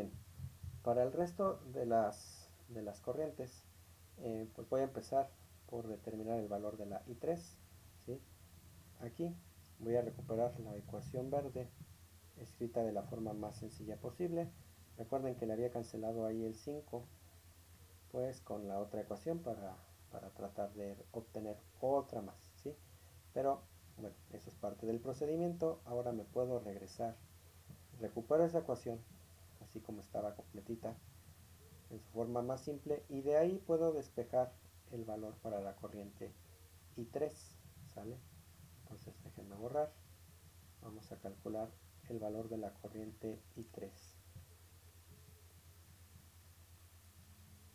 Bien, para el resto de las corrientes, pues voy a empezar por determinar el valor de la I3, ¿sí? Aquí voy a recuperar la ecuación verde escrita de la forma más sencilla posible. Recuerden que le había cancelado ahí el 5, pues con la otra ecuación para tratar de obtener otra más, ¿sí? Pero bueno, eso es parte del procedimiento. Ahora me puedo regresar, recupero esa ecuación así como estaba completita en su forma más simple, y de ahí puedo despejar el valor para la corriente I3, ¿sale? Entonces déjenme borrar, vamos a calcular el valor de la corriente I3.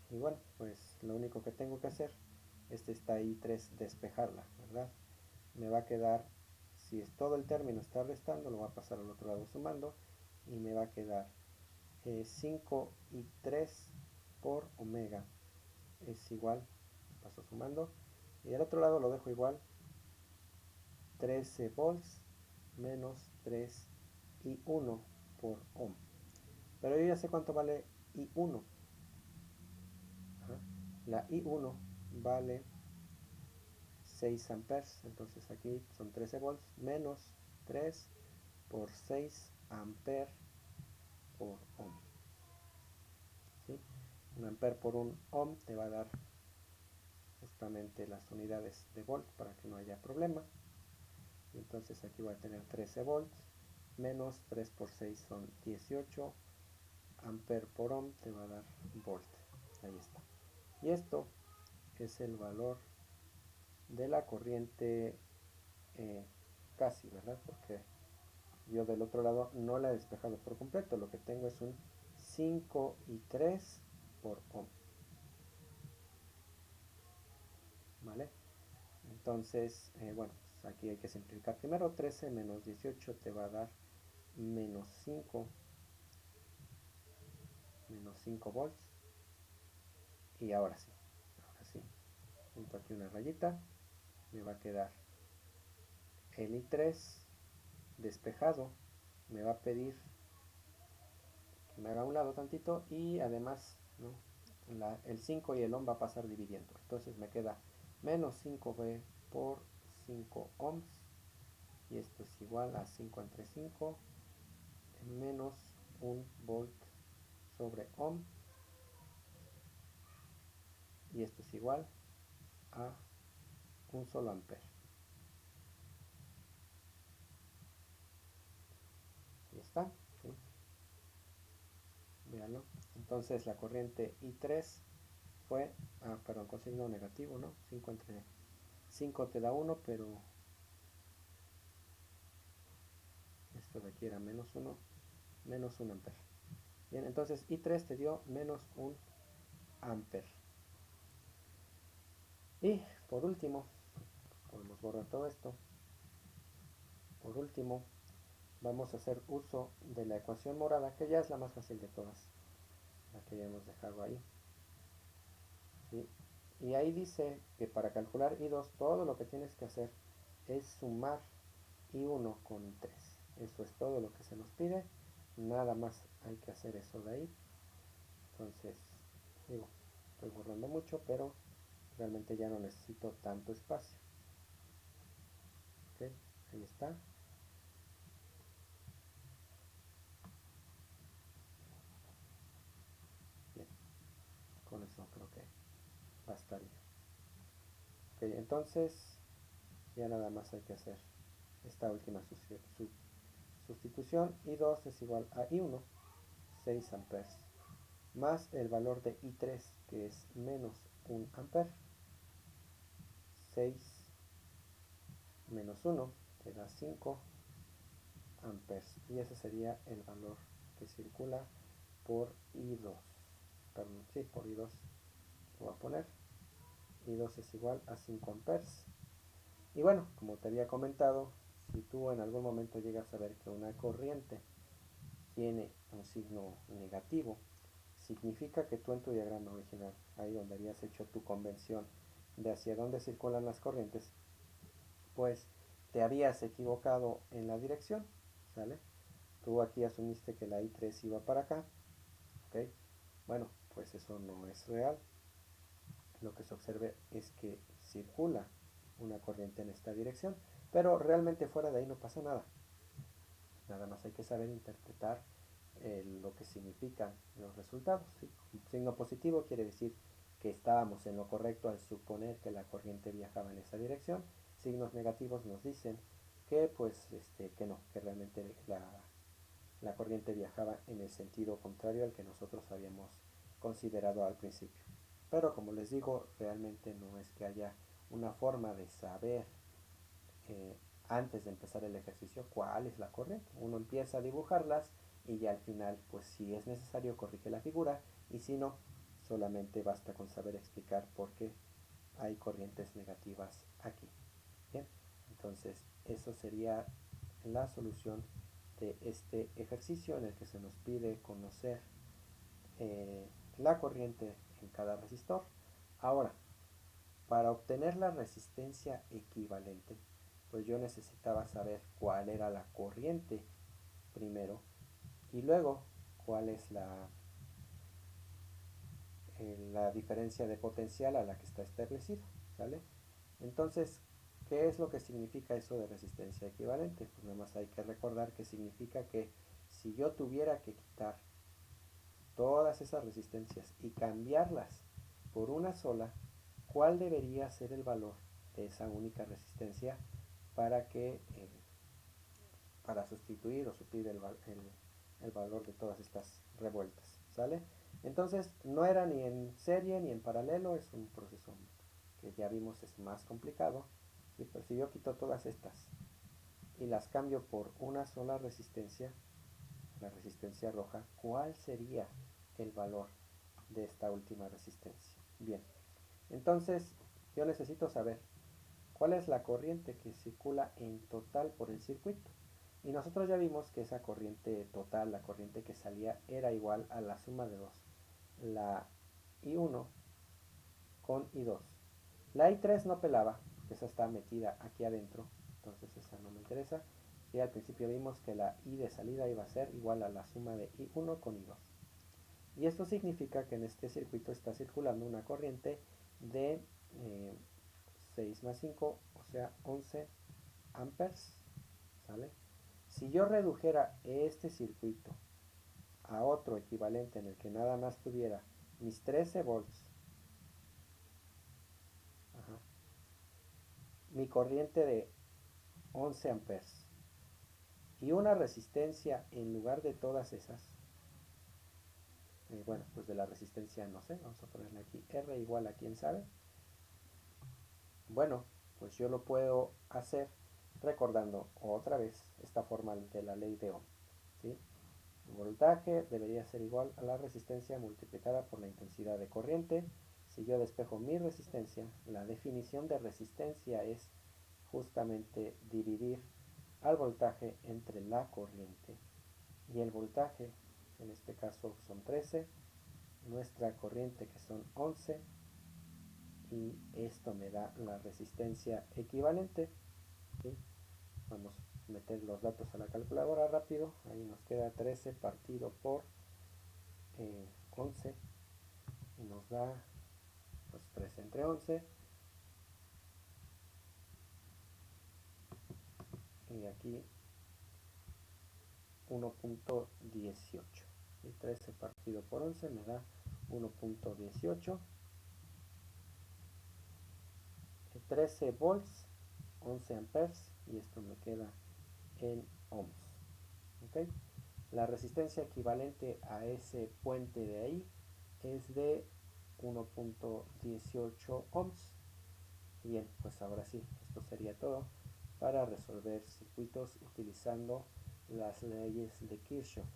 Y bueno, pues lo único que tengo que hacer es esta I3 despejarla, ¿verdad? Me va a quedar, si es todo el término está restando, lo voy a pasar al otro lado sumando, y me va a quedar 5I3 por omega es igual, paso sumando, y del otro lado lo dejo igual, 13 volts menos 3 I1 por ohm. Pero yo ya sé cuánto vale I1. Ajá. La I1 vale 6 amperes, entonces aquí son 13 volts menos 3 por 6 amperes por ohm, ¿sí? Un ampere por un ohm te va a dar justamente las unidades de volt para que no haya problema. Y entonces aquí voy a tener 13 volts menos 3 por 6 son 18 ampere por ohm, te va a dar volt. Ahí está. Y esto es el valor de la corriente casi, ¿verdad? Porque yo del otro lado no la he despejado por completo. Lo que tengo es un 5I3 por ohm. ¿Vale? Entonces, bueno, pues aquí hay que simplificar primero. 13 menos 18 te va a dar menos 5 volts. Y ahora sí, junto aquí una rayita, me va a quedar el I3 despejado. Me va a pedir que me haga a un lado tantito, y además, ¿no? El 5 y el ohm va a pasar dividiendo. Entonces me queda menos 5V por 5 ohms, y esto es igual a 5 entre 5 menos 1 volt sobre ohm, y esto es igual a un solo ampere. Ahí está, ¿sí? Véanlo. Entonces la corriente I3 fue, perdón, con signo negativo, ¿no? 5 entre 5 te da 1, pero esto de aquí era menos 1 ampere. Bien, entonces I3 te dio menos 1 ampere. Y por último, podemos borrar todo esto. Por último, vamos a hacer uso de la ecuación morada, que ya es la más fácil de todas, la que ya hemos dejado ahí, ¿sí? Y ahí dice que para calcular I2 todo lo que tienes que hacer es sumar I1 con I3. Eso es todo lo que se nos pide, nada más hay que hacer eso de ahí. Entonces, digo, estoy borrando mucho, pero realmente ya no necesito tanto espacio. Ok, ahí está. Bien, con eso creo que bastaría. Ok, entonces ya nada más hay que hacer esta última sustitución. I2 es igual a I1, 6 amperes, más el valor de I3, que es menos 1 ampere. 6 menos 1 te da 5 amperes, y ese sería el valor que circula por I2. Perdón, sí, por I2 lo voy a poner. I2 es igual a 5 amperes. Y bueno, como te había comentado, si tú en algún momento llegas a ver que una corriente tiene un signo negativo, significa que tú en tu diagrama original, ahí donde habías hecho tu convención de hacia dónde circulan las corrientes, pues te habías equivocado en la dirección, ¿sale? Tú aquí asumiste que la I3 iba para acá, ¿ok? Bueno, pues eso no es real. Lo que se observe es que circula una corriente en esta dirección, pero realmente fuera de ahí no pasa nada. Nada más hay que saber interpretar lo que significan los resultados, ¿sí? Un signo positivo quiere decir que estábamos en lo correcto al suponer que la corriente viajaba en esa dirección. Signos negativos nos dicen que pues que no, que realmente la corriente viajaba en el sentido contrario al que nosotros habíamos considerado al principio. Pero como les digo, realmente no es que haya una forma de saber eh, antes de empezar el ejercicio cuál es la corriente. Uno empieza a dibujarlas y ya al final, pues si es necesario, corrige la figura y si no, solamente basta con saber explicar por qué hay corrientes negativas aquí. Bien, entonces eso sería la solución de este ejercicio en el que se nos pide conocer la corriente en cada resistor. Ahora, para obtener la resistencia equivalente, pues yo necesitaba saber cuál era la corriente primero y luego cuál es la diferencia de potencial a la que está establecido, ¿sale? Entonces, ¿qué es lo que significa eso de resistencia equivalente? Pues nada más hay que recordar que significa que si yo tuviera que quitar todas esas resistencias y cambiarlas por una sola, ¿cuál debería ser el valor de esa única resistencia para que para sustituir o suplir el valor de todas estas revueltas? ¿Sale? Entonces no era ni en serie ni en paralelo, es un proceso que ya vimos es más complicado, ¿sí? Pero si yo quito todas estas y las cambio por una sola resistencia, la resistencia roja, ¿cuál sería el valor de esta última resistencia? Bien, entonces yo necesito saber cuál es la corriente que circula en total por el circuito. Y nosotros ya vimos que esa corriente total, la corriente que salía, era igual a la suma de dos, la I1 con I2. La I3 no pelaba, porque esa está metida aquí adentro, entonces esa no me interesa. Sí, al principio vimos que la I de salida iba a ser igual a la suma de I1 con I2. Y esto significa que en este circuito está circulando una corriente de 6 más 5, o sea 11 amperes, ¿sale? Si yo redujera este circuito a otro equivalente en el que nada más tuviera mis 13 volts, ajá, mi corriente de 11 amperes y una resistencia en lugar de todas esas, bueno, pues de la resistencia no sé, vamos a ponerle aquí R igual a quién sabe. Bueno, pues yo lo puedo hacer recordando otra vez esta forma de la ley de Ohm, ¿sí? El voltaje debería ser igual a la resistencia multiplicada por la intensidad de corriente. Si yo despejo mi resistencia, la definición de resistencia es justamente dividir al voltaje entre la corriente y el voltaje, en este caso son 13, nuestra corriente que son 11 y esto me da la resistencia equivalente, ¿sí? Vamos a meter los datos a la calculadora rápido, ahí nos queda 13 partido por 11 y nos da pues 13 entre 11 y aquí 1.18, y 13 partido por 11 me da 1.18, 13 volts, 11 amperes y esto me queda en ohms, ¿ok? La resistencia equivalente a ese puente de ahí es de 1.18 ohms. Y bien, pues ahora sí, esto sería todo para resolver circuitos utilizando las leyes de Kirchhoff.